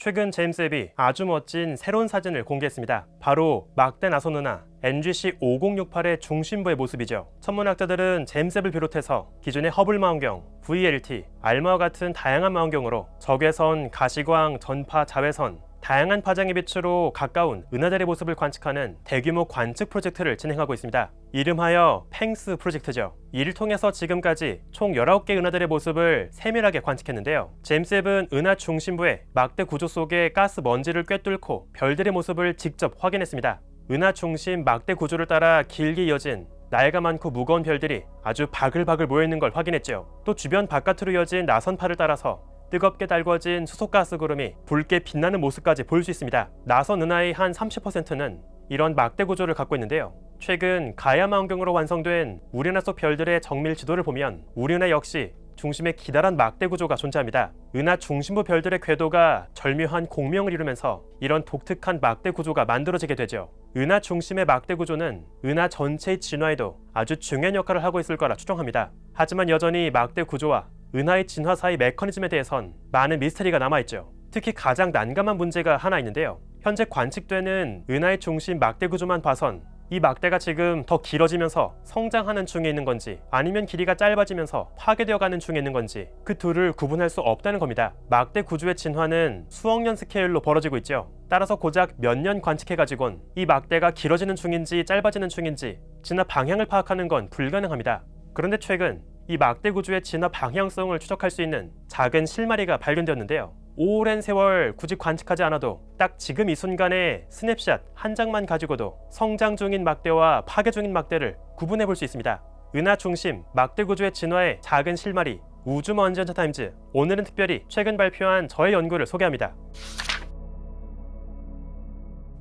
최근 제임스 웹이 아주 멋진 새로운 사진을 공개했습니다. 바로 막대 나선 은하 NGC 5068의 중심부의 모습이죠. 천문학자들은 제임스 웹을 비롯해서 기존의 허블 망원경, VLT, 알마와 같은 다양한 망원경으로 적외선, 가시광, 전파, 자외선 다양한 파장의 빛으로 가까운 은하들의 모습을 관측하는 대규모 관측 프로젝트를 진행하고 있습니다. 이름하여 팽스 프로젝트죠. 이를 통해서 지금까지 총 19개 은하들의 모습을 세밀하게 관측했는데요. 제임스 웹은 은하 중심부의 막대 구조 속의 가스 먼지를 꿰뚫고 별들의 모습을 직접 확인했습니다. 은하 중심 막대 구조를 따라 길게 이어진 나이가 많고 무거운 별들이 아주 바글바글 모여있는 걸 확인했죠. 또 주변 바깥으로 이어진 나선파를 따라서 뜨겁게 달궈진 수소가스 구름이 붉게 빛나는 모습까지 보일 수 있습니다. 나선 은하의 한 30%는 이런 막대 구조를 갖고 있는데요. 최근 가야 망원경으로 완성된 우리 은하 속 별들의 정밀 지도를 보면 우리 은하 역시 중심에 기다란 막대 구조가 존재합니다. 은하 중심부 별들의 궤도가 절묘한 공명을 이루면서 이런 독특한 막대 구조가 만들어지게 되죠. 은하 중심의 막대 구조는 은하 전체의 진화에도 아주 중요한 역할을 하고 있을 거라 추정합니다. 하지만 여전히 막대 구조와 은하의 진화 사이 메커니즘에 대해선 많은 미스터리가 남아있죠. 특히 가장 난감한 문제가 하나 있는데요. 현재 관측되는 은하의 중심 막대 구조만 봐선 이 막대가 지금 더 길어지면서 성장하는 중에 있는 건지 아니면 길이가 짧아지면서 파괴되어 가는 중에 있는 건지 그 둘을 구분할 수 없다는 겁니다. 막대 구조의 진화는 수억 년 스케일로 벌어지고 있죠. 따라서 고작 몇 년 관측해가지곤 이 막대가 길어지는 중인지 짧아지는 중인지 진화 방향을 파악하는 건 불가능합니다. 그런데 최근 이 막대 구조의 진화 방향성을 추적할 수 있는 작은 실마리가 발견되었는데요. 오랜 세월 굳이 관측하지 않아도 딱 지금 이 순간의 스냅샷 한 장만 가지고도 성장 중인 막대와 파괴 중인 막대를 구분해 볼 수 있습니다. 은하 중심 막대 구조의 진화의 작은 실마리 우주먼지 헌터타임즈, 오늘은 특별히 최근 발표한 저의 연구를 소개합니다.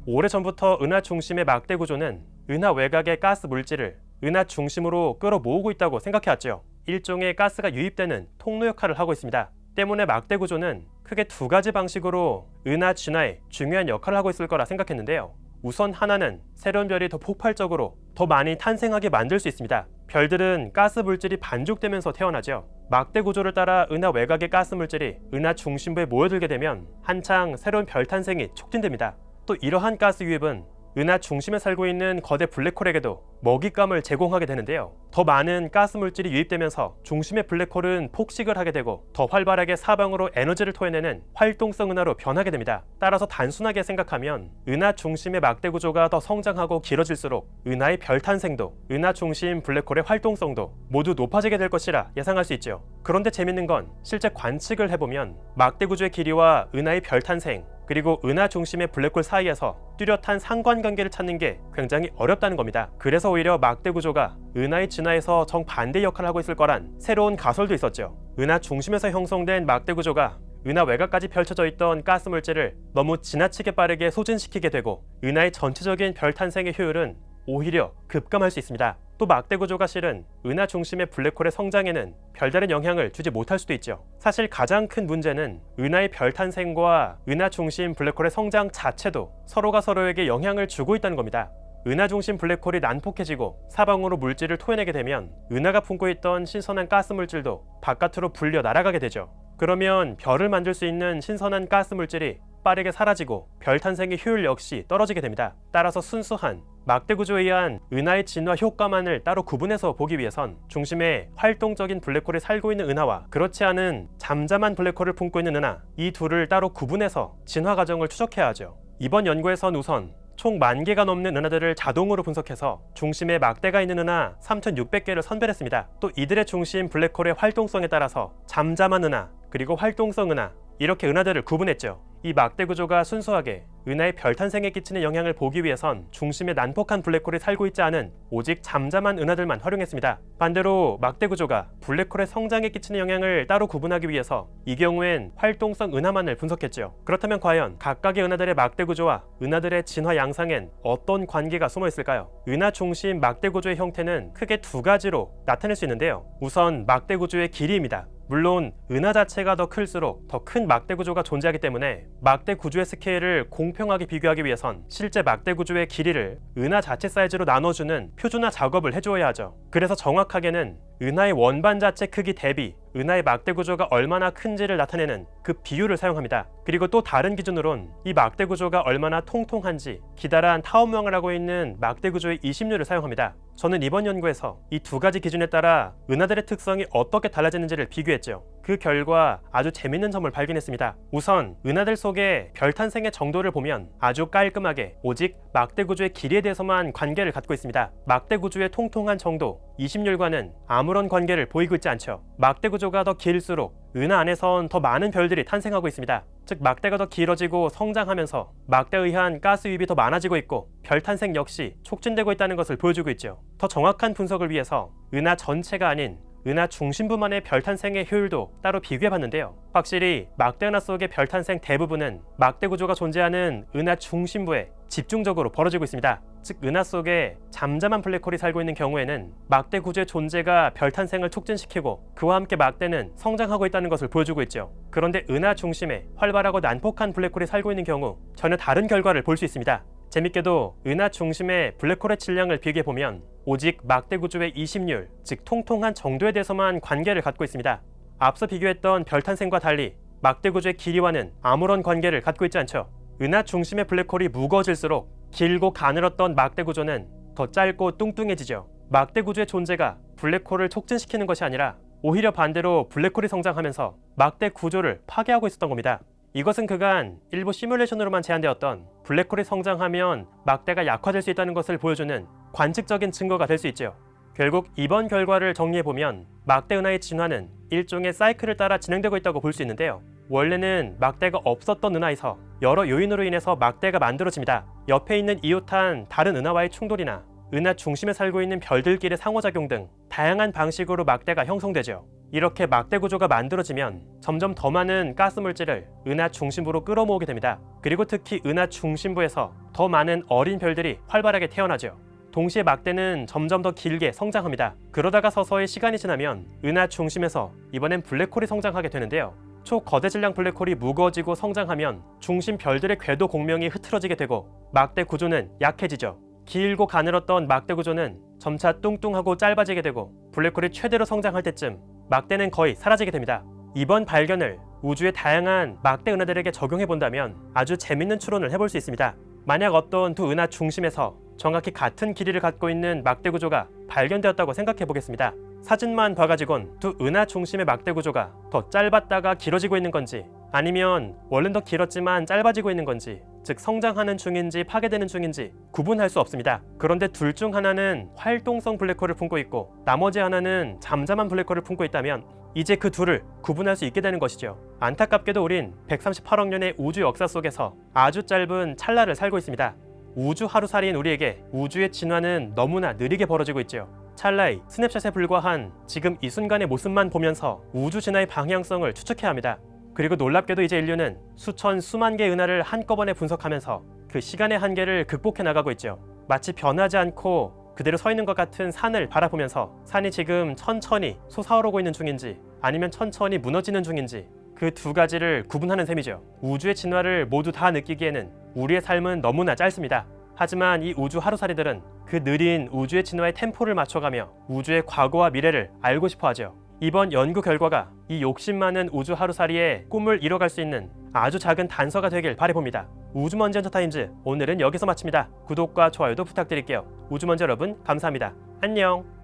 오래전부터 은하 중심의 막대 구조는 은하 외곽의 가스 물질을 은하 중심으로 끌어모으고 있다고 생각해왔죠. 일종의 가스가 유입되는 통로 역할을 하고 있습니다. 때문에 막대 구조는 크게 두 가지 방식으로 은하 진화에 중요한 역할을 하고 있을 거라 생각했는데요. 우선 하나는 새로운 별이 더 폭발적으로 더 많이 탄생하게 만들 수 있습니다. 별들은 가스 물질이 반죽되면서 태어나죠. 막대 구조를 따라 은하 외곽의 가스 물질이 은하 중심부에 모여들게 되면 한창 새로운 별 탄생이 촉진됩니다. 또 이러한 가스 유입은 은하 중심에 살고 있는 거대 블랙홀에게도 먹잇감을 제공하게 되는데요. 더 많은 가스 물질이 유입되면서 중심의 블랙홀은 폭식을 하게 되고 더 활발하게 사방으로 에너지를 토해내는 활동성 은하로 변하게 됩니다. 따라서 단순하게 생각하면 은하 중심의 막대 구조가 더 성장하고 길어질수록 은하의 별 탄생도, 은하 중심 블랙홀의 활동성도 모두 높아지게 될 것이라 예상할 수 있죠. 그런데 재밌는 건 실제 관측을 해보면 막대 구조의 길이와 은하의 별 탄생, 그리고 은하 중심의 블랙홀 사이에서 뚜렷한 상관관계를 찾는 게 굉장히 어렵다는 겁니다. 그래서 오히려 막대 구조가 은하의 진화에서 정반대 역할을 하고 있을 거란 새로운 가설도 있었죠. 은하 중심에서 형성된 막대 구조가 은하 외곽까지 펼쳐져 있던 가스 물질을 너무 지나치게 빠르게 소진시키게 되고 은하의 전체적인 별 탄생의 효율은 오히려 급감할 수 있습니다. 또 막대 구조가 실은 은하 중심의 블랙홀의 성장에는 별다른 영향을 주지 못할 수도 있죠. 사실 가장 큰 문제는 은하의 별 탄생과 은하 중심 블랙홀의 성장 자체도 서로가 서로에게 영향을 주고 있다는 겁니다. 은하 중심 블랙홀이 난폭해지고 사방으로 물질을 토해내게 되면 은하가 품고 있던 신선한 가스 물질도 바깥으로 불려 날아가게 되죠. 그러면 별을 만들 수 있는 신선한 가스 물질이 빠르게 사라지고 별 탄생의 효율 역시 떨어지게 됩니다. 따라서 순수한 막대 구조에 의한 은하의 진화 효과만을 따로 구분해서 보기 위해선 중심에 활동적인 블랙홀이 살고 있는 은하와 그렇지 않은 잠잠한 블랙홀을 품고 있는 은하, 이 둘을 따로 구분해서 진화 과정을 추적해야 하죠. 이번 연구에선 우선 총 10,000개가 넘는 은하들을 자동으로 분석해서 중심에 막대가 있는 은하 3,600개를 선별했습니다. 또 이들의 중심 블랙홀의 활동성에 따라서 잠잠한 은하, 그리고 활동성 은하, 이렇게 은하들을 구분했죠. 이 막대 구조가 순수하게 은하의 별 탄생에 끼치는 영향을 보기 위해선 중심에 난폭한 블랙홀이 살고 있지 않은 오직 잠잠한 은하들만 활용했습니다. 반대로 막대 구조가 블랙홀의 성장에 끼치는 영향을 따로 구분하기 위해서 이 경우엔 활동성 은하만을 분석했죠. 그렇다면 과연 각각의 은하들의 막대 구조와 은하들의 진화 양상엔 어떤 관계가 숨어 있을까요? 은하 중심 막대 구조의 형태는 크게 두 가지로 나타낼 수 있는데요. 우선 막대 구조의 길이입니다. 물론 은하 자체가 더 클수록 더 큰 막대 구조가 존재하기 때문에 막대 구조의 스케일을 공평하게 비교하기 위해선 실제 막대 구조의 길이를 은하 자체 사이즈로 나눠주는 표준화 작업을 해주어야 하죠. 그래서 정확하게는 은하의 원반 자체 크기 대비 은하의 막대 구조가 얼마나 큰지를 나타내는 그 비율을 사용합니다. 그리고 또 다른 기준으론 이 막대 구조가 얼마나 통통한지 기다란 타원 모양을 하고 있는 막대 구조의 이심률을 사용합니다. 저는 이번 연구에서 이 두 가지 기준에 따라 은하들의 특성이 어떻게 달라지는지를 비교했죠. 그 결과 아주 재밌는 점을 발견했습니다. 우선 은하들 속의 별 탄생의 정도를 보면 아주 깔끔하게 오직 막대 구조의 길이에 대해서만 관계를 갖고 있습니다. 막대 구조의 통통한 정도, 이심률과는 아무런 관계를 보이고 있지 않죠. 막대 구조가 더 길수록 은하 안에선 더 많은 별들이 탄생하고 있습니다. 즉 막대가 더 길어지고 성장하면서 막대에 의한 가스 유입이 더 많아지고 있고 별 탄생 역시 촉진되고 있다는 것을 보여주고 있죠. 더 정확한 분석을 위해서 은하 전체가 아닌 은하 중심부만의 별 탄생의 효율도 따로 비교해봤는데요. 확실히 막대 은하 속의 별 탄생 대부분은 막대 구조가 존재하는 은하 중심부에 집중적으로 벌어지고 있습니다. 즉 은하 속에 잠잠한 블랙홀이 살고 있는 경우에는 막대 구조의 존재가 별 탄생을 촉진시키고 그와 함께 막대는 성장하고 있다는 것을 보여주고 있죠. 그런데 은하 중심에 활발하고 난폭한 블랙홀이 살고 있는 경우 전혀 다른 결과를 볼 수 있습니다. 재밌게도 은하 중심의 블랙홀의 질량을 비교해보면 오직 막대 구조의 이심률, 즉 통통한 정도에 대해서만 관계를 갖고 있습니다. 앞서 비교했던 별 탄생과 달리 막대 구조의 길이와는 아무런 관계를 갖고 있지 않죠. 은하 중심의 블랙홀이 무거워질수록 길고 가늘었던 막대 구조는 더 짧고 뚱뚱해지죠. 막대 구조의 존재가 블랙홀을 촉진시키는 것이 아니라 오히려 반대로 블랙홀이 성장하면서 막대 구조를 파괴하고 있었던 겁니다. 이것은 그간 일부 시뮬레이션으로만 제한되었던 블랙홀이 성장하면 막대가 약화될 수 있다는 것을 보여주는 관측적인 증거가 될 수 있죠. 결국 이번 결과를 정리해보면 막대 은하의 진화는 일종의 사이클을 따라 진행되고 있다고 볼 수 있는데요. 원래는 막대가 없었던 은하에서 여러 요인으로 인해서 막대가 만들어집니다. 옆에 있는 이웃한 다른 은하와의 충돌이나 은하 중심에 살고 있는 별들끼리의 상호작용 등 다양한 방식으로 막대가 형성되죠. 이렇게 막대 구조가 만들어지면 점점 더 많은 가스 물질을 은하 중심부로 끌어모으게 됩니다. 그리고 특히 은하 중심부에서 더 많은 어린 별들이 활발하게 태어나죠. 동시에 막대는 점점 더 길게 성장합니다. 그러다가 서서히 시간이 지나면 은하 중심에서 이번엔 블랙홀이 성장하게 되는데요. 초거대 질량 블랙홀이 무거워지고 성장하면 중심 별들의 궤도 공명이 흐트러지게 되고 막대 구조는 약해지죠. 길고 가늘었던 막대 구조는 점차 뚱뚱하고 짧아지게 되고 블랙홀이 최대로 성장할 때쯤 막대는 거의 사라지게 됩니다. 이번 발견을 우주의 다양한 막대 은하들에게 적용해 본다면 아주 재밌는 추론을 해볼 수 있습니다. 만약 어떤 두 은하 중심에서 정확히 같은 길이를 갖고 있는 막대 구조가 발견되었다고 생각해 보겠습니다. 사진만 봐가지곤 두 은하 중심의 막대 구조가 더 짧았다가 길어지고 있는 건지 아니면 원래는 더 길었지만 짧아지고 있는 건지, 즉 성장하는 중인지 파괴되는 중인지 구분할 수 없습니다. 그런데 둘 중 하나는 활동성 블랙홀을 품고 있고 나머지 하나는 잠잠한 블랙홀을 품고 있다면 이제 그 둘을 구분할 수 있게 되는 것이죠. 안타깝게도 우린 138억 년의 우주 역사 속에서 아주 짧은 찰나를 살고 있습니다. 우주 하루살이인 우리에게 우주의 진화는 너무나 느리게 벌어지고 있죠. 찰나의 스냅샷에 불과한 지금 이 순간의 모습만 보면서 우주 진화의 방향성을 추측해야 합니다. 그리고 놀랍게도 이제 인류는 수천 수만 개의 은하를 한꺼번에 분석하면서 그 시간의 한계를 극복해 나가고 있죠. 마치 변하지 않고 그대로 서 있는 것 같은 산을 바라보면서 산이 지금 천천히 솟아오르고 있는 중인지 아니면 천천히 무너지는 중인지 그 두 가지를 구분하는 셈이죠. 우주의 진화를 모두 다 느끼기에는 우리의 삶은 너무나 짧습니다. 하지만 이 우주 하루살이들은 그 느린 우주의 진화의 템포를 맞춰가며 우주의 과거와 미래를 알고 싶어 하죠. 이번 연구 결과가 이 욕심 많은 우주 하루살이의 꿈을 이뤄갈 수 있는 아주 작은 단서가 되길 바라봅니다. 우주먼지 엔터타임즈 오늘은 여기서 마칩니다. 구독과 좋아요도 부탁드릴게요. 우주먼지 여러분 감사합니다. 안녕.